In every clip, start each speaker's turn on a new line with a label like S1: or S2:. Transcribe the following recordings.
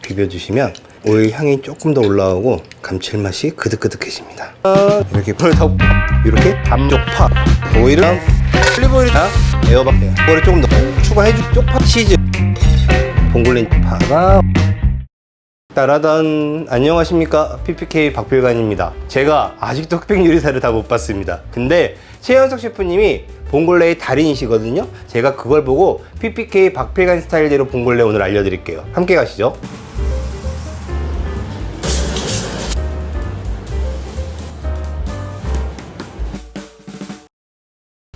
S1: 비벼주시면 오일 향이 조금 더 올라오고 감칠맛이 그득그득해집니다. 이렇게 불을 덮고 이렇게 앞쪽파 오일은 올리브오일이나 에어박 이거를 조금 더 추가해주 쪽파 치즈 봉골레 파가 따라단. 안녕하십니까, PPK 박필관입니다. 제가 아직도 흑백 요리사를 다 못 봤습니다. 근데 최현석 셰프님이 봉골레의 달인이시거든요. 제가 그걸 보고 PPK 박필관 스타일대로 봉골레 오늘 알려드릴게요. 함께 가시죠.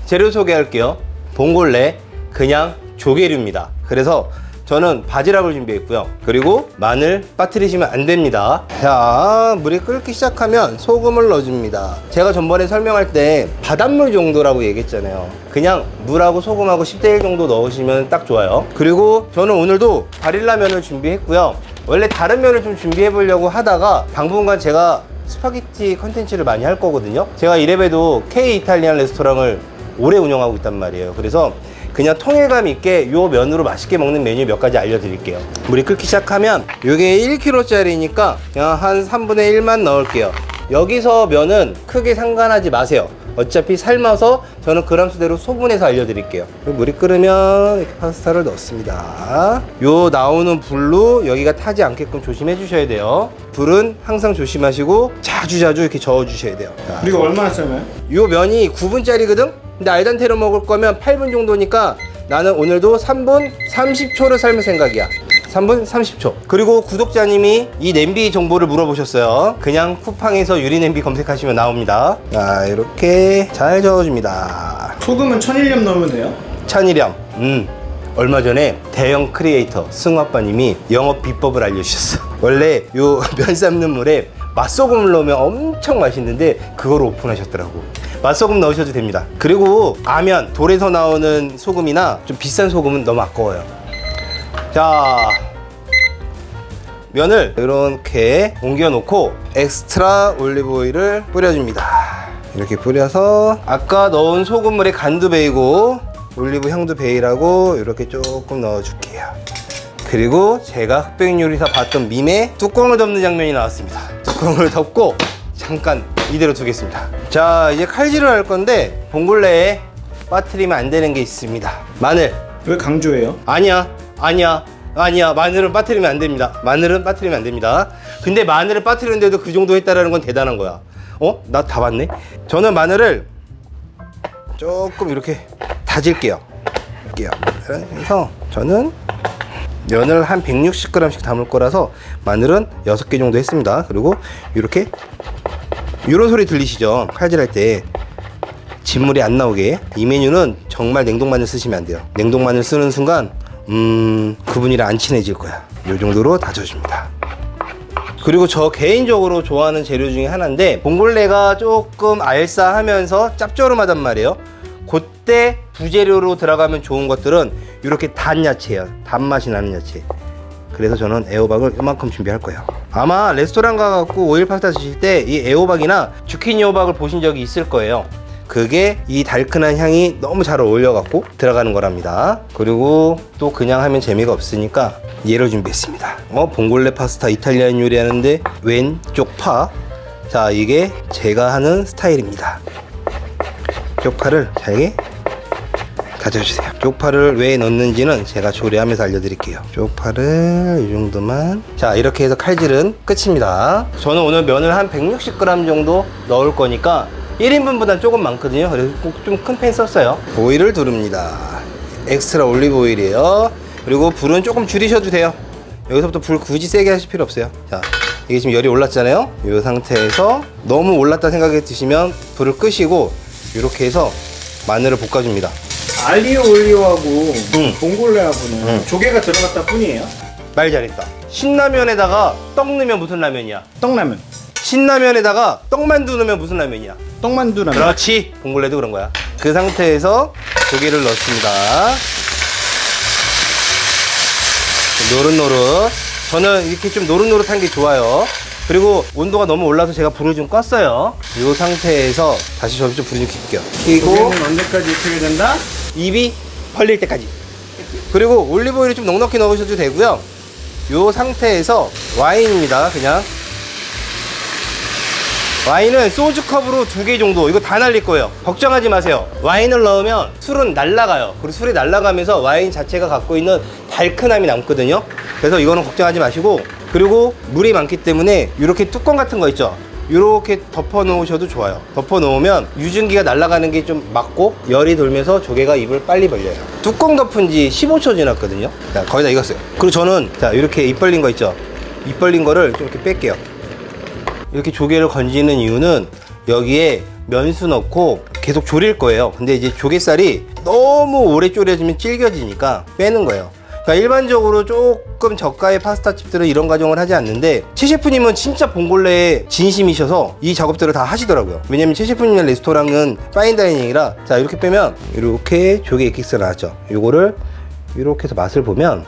S1: 재료 소개할게요. 봉골레 그냥 조개류입니다. 그래서 저는 바지락을 준비했고요. 그리고 마늘 빠뜨리시면 안 됩니다. 자, 물이 끓기 시작하면 소금을 넣어줍니다. 제가 전번에 설명할 때 바닷물 정도라고 얘기했잖아요. 그냥 물하고 소금하고 10대 1 정도 넣으시면 딱 좋아요. 그리고 저는 오늘도 바릴라 면을 준비했고요. 원래 다른 면을 좀 준비해 보려고 하다가 당분간 제가 스파게티 컨텐츠를 많이 할 거거든요. 제가 이래봬도 K 이탈리안 레스토랑을 오래 운영하고 있단 말이에요. 그래서 그냥 통일감 있게 요 면으로 맛있게 먹는 메뉴 몇 가지 알려드릴게요. 물이 끓기 시작하면 요게 1kg짜리니까 그냥 한 3분의 1만 넣을게요. 여기서 면은 크게 상관하지 마세요. 어차피 삶아서 저는 그람 수대로 소분해서 알려드릴게요. 물이 끓으면 이렇게 파스타를 넣습니다. 요 나오는 불로 여기가 타지 않게끔 조심해 주셔야 돼요. 불은 항상 조심하시고 자주자주 이렇게 저어 주셔야 돼요. 자,
S2: 이거 얼마나 삶아요?
S1: 요 면이 9분짜리거든? 근데 알단테로 먹을 거면 8분 정도니까 나는 오늘도 3분 30초를 삶을 생각이야. 3분 30초. 그리고 구독자님이 이 냄비 정보를 물어보셨어요. 그냥 쿠팡에서 유리 냄비 검색하시면 나옵니다. 자, 이렇게 잘 저어줍니다.
S2: 소금은 1001년 넣으면 돼요?
S1: 천일염. 얼마 전에 대형 크리에이터 승화빠님이 영업 비법을 알려주셨어. 원래 요 면 삶는 물에 맛소금을 넣으면 엄청 맛있는데 그걸 오픈하셨더라고. 맛소금 넣으셔도 됩니다. 그리고 아면, 돌에서 나오는 소금이나 좀 비싼 소금은 너무 아까워요. 자, 면을 이렇게 옮겨 놓고 엑스트라 올리브 오일을 뿌려줍니다. 이렇게 뿌려서 아까 넣은 소금물에 간도 배이고 올리브 향도 배이라고 이렇게 조금 넣어줄게요. 그리고 제가 흑백 요리사 봤던 밈에 뚜껑을 덮는 장면이 나왔습니다. 뚜껑을 덮고 잠깐 이대로 두겠습니다. 자, 이제 칼질을 할 건데 봉골레에 빠뜨리면 안 되는 게 있습니다. 마늘.
S2: 왜 강조해요?
S1: 아니야. 마늘은 빠뜨리면 안 됩니다. 마늘은 빠뜨리면 안 됩니다. 근데 마늘을 빠뜨리는데도 그 정도 했다라는 건 대단한 거야. 나 다 봤네. 저는 마늘을 조금 이렇게 다질게요. 그래서 저는 면을 한 160g씩 담을 거라서 마늘은 6개 정도 했습니다. 그리고 이렇게 이런 소리 들리시죠? 칼질할 때 진물이 안 나오게. 이 메뉴는 정말 냉동마늘 쓰시면 안 돼요. 냉동마늘 쓰는 순간 그분이랑 안 친해질 거야. 이 정도로 다져줍니다. 그리고 저 개인적으로 좋아하는 재료 중에 하나인데 봉골레가 조금 알싸하면서 짭조름하단 말이에요. 그때 부재료로 들어가면 좋은 것들은 이렇게 단 야채예요. 단맛이 나는 야채. 그래서 저는 애호박을 이만큼 준비할 거예요. 아마 레스토랑 가갖고 오일 파스타 드실 때 이 애호박이나 주키니 호박을 보신 적이 있을 거예요. 그게 이 달큰한 향이 너무 잘 어울려갖고 들어가는 거랍니다. 그리고 또 그냥 하면 재미가 없으니까 얘를 준비했습니다. 봉골레 파스타 이탈리안 요리하는데 왼쪽 파. 자, 이게 제가 하는 스타일입니다. 쪽파를 잘게 다져주세요. 쪽파를 왜 넣는지는 제가 조리하면서 알려드릴게요. 쪽파를 이 정도만. 자, 이렇게 해서 칼질은 끝입니다. 저는 오늘 면을 한 160g 정도 넣을 거니까 1인분보다 조금 많거든요. 그래서 꼭 좀 큰 팬 썼어요. 오일을 두릅니다. 엑스트라 올리브 오일이에요. 그리고 불은 조금 줄이셔도 돼요. 여기서부터 불 굳이 세게 하실 필요 없어요. 자, 이게 지금 열이 올랐잖아요. 이 상태에서 너무 올랐다 생각해 드시면 불을 끄시고 이렇게 해서 마늘을 볶아줍니다.
S2: 알리오 올리오하고 봉골레하고는 조개가 들어갔다 뿐이에요?
S1: 말 잘했다. 신라면에다가 떡 넣으면 무슨 라면이야?
S2: 떡라면.
S1: 신라면에다가 떡만두 넣으면 무슨 라면이야?
S2: 떡만두 라면.
S1: 그렇지. 봉골레도 그런 거야. 그 상태에서 조개를 넣습니다. 노릇노릇. 저는 이렇게 좀 노릇노릇한 게 좋아요. 그리고 온도가 너무 올라서 제가 불을 좀 껐어요. 이 상태에서 다시 좀 불을 좀 킬게요. 키고
S2: 조개는 언제까지 익히게 된다?
S1: 입이 벌릴 때까지. 그리고 올리브오일을 좀 넉넉히 넣으셔도 되고요. 요 상태에서 와인입니다. 그냥 와인은 소주컵으로 2개 정도, 이거 다 날릴 거예요. 걱정하지 마세요. 와인을 넣으면 술은 날아가요. 그리고 술이 날아가면서 와인 자체가 갖고 있는 달큰함이 남거든요. 그래서 이거는 걱정하지 마시고, 그리고 물이 많기 때문에 이렇게 뚜껑 같은 거 있죠, 이렇게 덮어 놓으셔도 좋아요. 덮어 놓으면 유증기가 날아가는 게 좀 막고 열이 돌면서 조개가 입을 빨리 벌려요. 뚜껑 덮은 지 15초 지났거든요. 자, 거의 다 익었어요. 그리고 저는 자, 이렇게 입 벌린 거 있죠, 입 벌린 거를 좀 이렇게 뺄게요. 이렇게 조개를 건지는 이유는 여기에 면수 넣고 계속 졸일 거예요. 근데 이제 조개살이 너무 오래 졸여지면 질겨지니까 빼는 거예요. 그러니까 일반적으로 조금 저가의 파스타집들은 이런 과정을 하지 않는데, 최 셰프님은 진짜 봉골레에 진심이셔서 이 작업들을 다 하시더라고요. 왜냐면 최 셰프님의 레스토랑은 파인다이닝이라. 자, 이렇게 빼면 이렇게 조개 에킥스가 나왔죠. 요거를 이렇게 해서 맛을 보면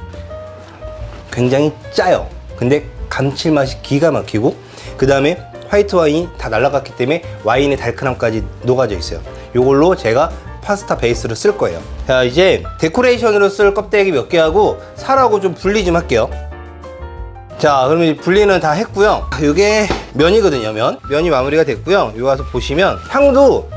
S1: 굉장히 짜요. 근데 감칠맛이 기가 막히고, 그 다음에 화이트 와인이 다 날아갔기 때문에 와인의 달큰함까지 녹아져 있어요. 요걸로 제가 파스타 베이스를 쓸 거예요. 자, 이제 데코레이션으로 쓸 껍데기 몇 개 하고 살하고 좀 분리 좀 할게요. 자, 그러면 이제 분리는 다 했고요. 이게 면이거든요. 면이 마무리가 됐고요. 여기 와서 보시면 향도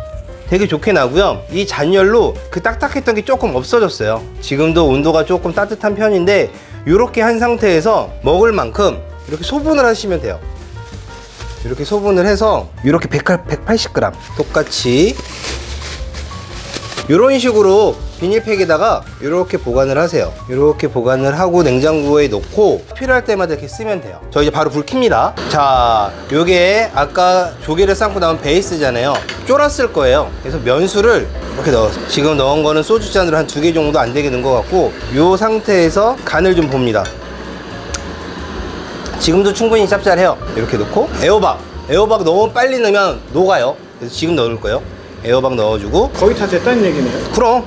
S1: 되게 좋게 나고요. 이 잔열로 그 딱딱했던 게 조금 없어졌어요. 지금도 온도가 조금 따뜻한 편인데, 이렇게 한 상태에서 먹을 만큼 이렇게 소분을 하시면 돼요. 이렇게 소분을 해서 이렇게 180g 똑같이 이런 식으로 비닐팩에다가 이렇게 보관을 하세요. 이렇게 보관을 하고 냉장고에 넣고 필요할 때마다 이렇게 쓰면 돼요. 저 이제 바로 불 킵니다. 자, 요게 아까 조개를 삶고 나온 베이스잖아요. 쫄았을 거예요. 그래서 면수를 이렇게 넣어서, 지금 넣은 거는 소주잔으로 한 2개 정도 안 되게 넣은 것 같고, 요 상태에서 간을 좀 봅니다. 지금도 충분히 짭짤해요. 이렇게 넣고 애호박 너무 빨리 넣으면 녹아요. 그래서 지금 넣을 거예요. 애호박 넣어주고.
S2: 거의 다 됐다는 얘기네요.
S1: 그럼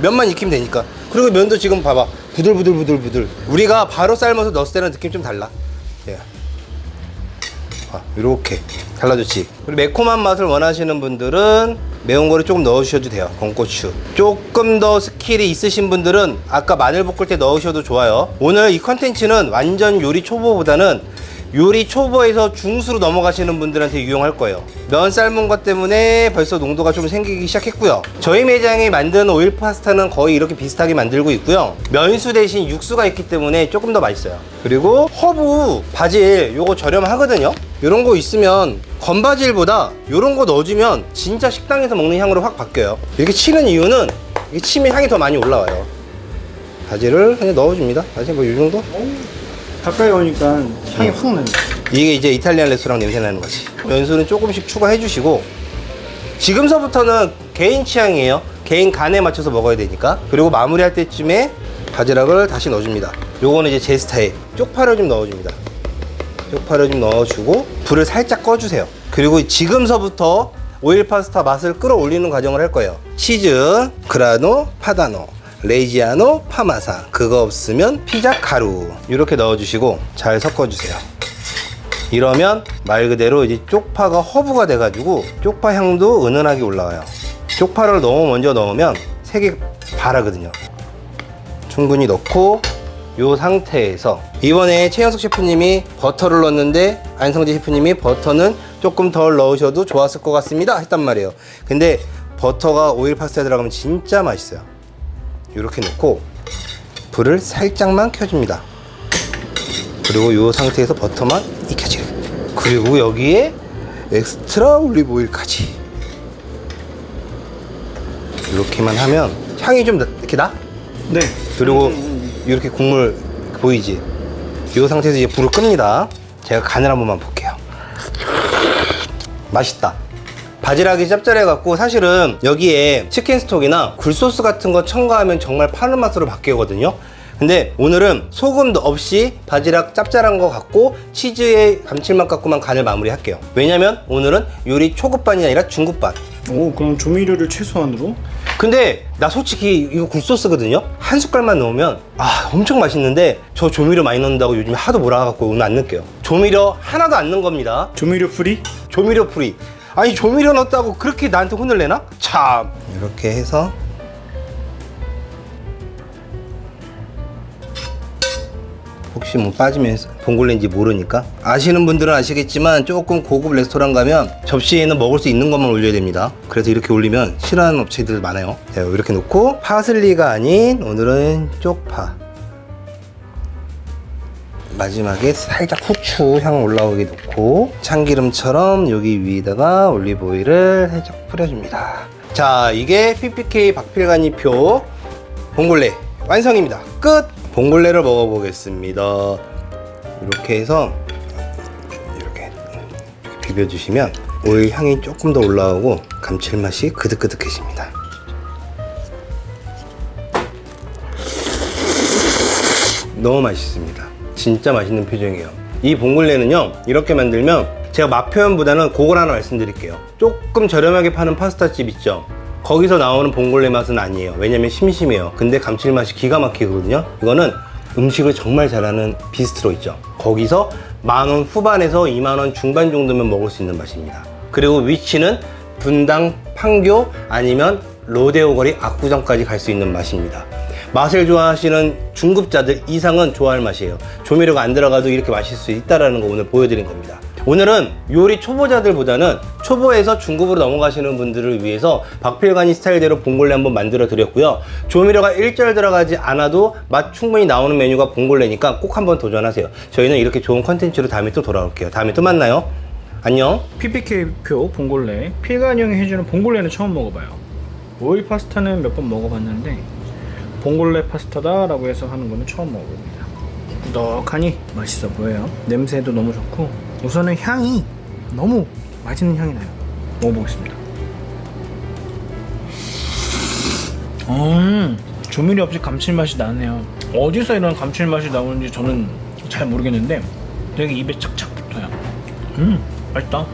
S1: 면만 익히면 되니까. 그리고 면도 지금 봐봐, 부들부들. 우리가 바로 삶아서 넣었을 때는 느낌 좀 달라. 예. 이렇게 달라졌지. 그리고 매콤한 맛을 원하시는 분들은 매운 거를 조금 넣으셔도 돼요. 건고추. 조금 더 스킬이 있으신 분들은 아까 마늘 볶을 때 넣으셔도 좋아요. 오늘 이 컨텐츠는 완전 요리 초보보다는 요리 초보에서 중수로 넘어가시는 분들한테 유용할 거예요. 면 삶은 것 때문에 벌써 농도가 좀 생기기 시작했고요. 저희 매장에 만든 오일 파스타는 거의 이렇게 비슷하게 만들고 있고요. 면수 대신 육수가 있기 때문에 조금 더 맛있어요. 그리고 허브, 바질 요거 저렴하거든요. 요런 거 있으면 건바질보다 요런 거 넣어주면 진짜 식당에서 먹는 향으로 확 바뀌어요. 이렇게 치는 이유는 이게 치면 향이 더 많이 올라와요. 바질을 그냥 넣어줍니다. 바질 뭐 요 정도?
S2: 가까이 오니까 향이 확 나네.
S1: 이게 이제 이탈리안 레스토랑 냄새 나는 거지. 면수는 조금씩 추가해 주시고, 지금서부터는 개인 취향이에요. 개인 간에 맞춰서 먹어야 되니까. 그리고 마무리할 때쯤에 바지락을 다시 넣어줍니다. 요거는 이제 제 스타일. 쪽파를 좀 넣어줍니다. 쪽파를 좀 넣어주고 불을 살짝 꺼주세요. 그리고 지금서부터 오일 파스타 맛을 끌어올리는 과정을 할 거예요. 치즈, 그라노, 파다노, 레이지아노, 파마산, 그거 없으면 피자 가루 이렇게 넣어주시고 잘 섞어주세요. 이러면 말 그대로 이제 쪽파가 허브가 돼가지고 쪽파 향도 은은하게 올라와요. 쪽파를 너무 먼저 넣으면 색이 바라거든요. 충분히 넣고 이 상태에서 이번에 최현석 셰프님이 버터를 넣었는데 안성재 셰프님이 버터는 조금 덜 넣으셔도 좋았을 것 같습니다 했단 말이에요. 근데 버터가 오일 파스타에 들어가면 진짜 맛있어요. 이렇게 넣고 불을 살짝만 켜줍니다. 그리고 이 상태에서 버터만 익혀지게. 그리고 여기에 엑스트라 올리브 오일까지 이렇게만 하면 향이 좀 이렇게 나?
S2: 네.
S1: 그리고 이렇게 국물 보이지? 이 상태에서 이제 불을 끕니다. 제가 간을 한 번만 볼게요. 맛있다. 바지락이 짭짤해갖고 사실은 여기에 치킨 스톡이나 굴소스 같은 거 첨가하면 정말 파는 맛으로 바뀌거든요. 근데 오늘은 소금도 없이 바지락 짭짤한 거 갖고 치즈의 감칠맛 갖고만 간을 마무리할게요. 왜냐면 오늘은 요리 초급반이 아니라 중급반.
S2: 오, 그럼 조미료를 최소한으로?
S1: 근데 나 솔직히 이거 굴소스거든요. 한 숟갈만 넣으면 엄청 맛있는데 저 조미료 많이 넣는다고 요즘에 하도 몰아갖고 오늘 안 넣을게요. 조미료 하나도 안 넣은 겁니다.
S2: 조미료 프리?
S1: 조미료 프리. 아니 조미료 넣었다고 그렇게 나한테 혼을 내나? 참. 이렇게 해서 혹시 뭐 빠지면 봉골레인지 모르니까. 아시는 분들은 아시겠지만 조금 고급 레스토랑 가면 접시에는 먹을 수 있는 것만 올려야 됩니다. 그래서 이렇게 올리면 싫어하는 업체들 많아요. 자, 이렇게 놓고 파슬리가 아닌 오늘은 쪽파, 마지막에 살짝 후추 향 올라오게 넣고 참기름처럼 여기 위에다가 올리브오일을 살짝 뿌려줍니다. 자, 이게 PPK 박필관이표 봉골레 완성입니다. 끝! 봉골레를 먹어보겠습니다. 이렇게 해서 이렇게 비벼주시면 오일 향이 조금 더 올라오고 감칠맛이 그득그득해집니다. 너무 맛있습니다. 진짜 맛있는 표정이에요. 이 봉골레는요, 이렇게 만들면 제가 맛 표현보다는 그걸 하나 말씀드릴게요. 조금 저렴하게 파는 파스타집 있죠? 거기서 나오는 봉골레 맛은 아니에요. 왜냐면 심심해요. 근데 감칠맛이 기가 막히거든요. 이거는 음식을 정말 잘하는 비스트로 있죠. 거기서 10,000원 후반에서 20,000원 중반 정도면 먹을 수 있는 맛입니다. 그리고 위치는 분당, 판교 아니면 로데오 거리 압구정까지 갈 수 있는 맛입니다. 맛을 좋아하시는 중급자들 이상은 좋아할 맛이에요. 조미료가 안 들어가도 이렇게 맛있을 수 있다는 거 오늘 보여드린 겁니다. 오늘은 요리 초보자들보다는 초보에서 중급으로 넘어가시는 분들을 위해서 박필관이 스타일대로 봉골레 한번 만들어 드렸고요. 조미료가 일절 들어가지 않아도 맛 충분히 나오는 메뉴가 봉골레니까 꼭 한번 도전하세요. 저희는 이렇게 좋은 컨텐츠로 다음에 또 돌아올게요. 다음에 또 만나요. 안녕.
S2: PPK표 봉골레. 필관이 형이 해주는 봉골레는 처음 먹어봐요. 오일 파스타는 몇 번 먹어봤는데 봉골레 파스타다 라고 해서 하는 거는 처음 먹어봅니다. 꾸덕하니 맛있어 보여요. 냄새도 너무 좋고 우선은 향이 너무 맛있는 향이 나요. 먹어보겠습니다. 조미료 없이 감칠맛이 나네요. 어디서 이런 감칠맛이 나오는지 저는 잘 모르겠는데 되게 입에 착착 붙어요. 맛있다.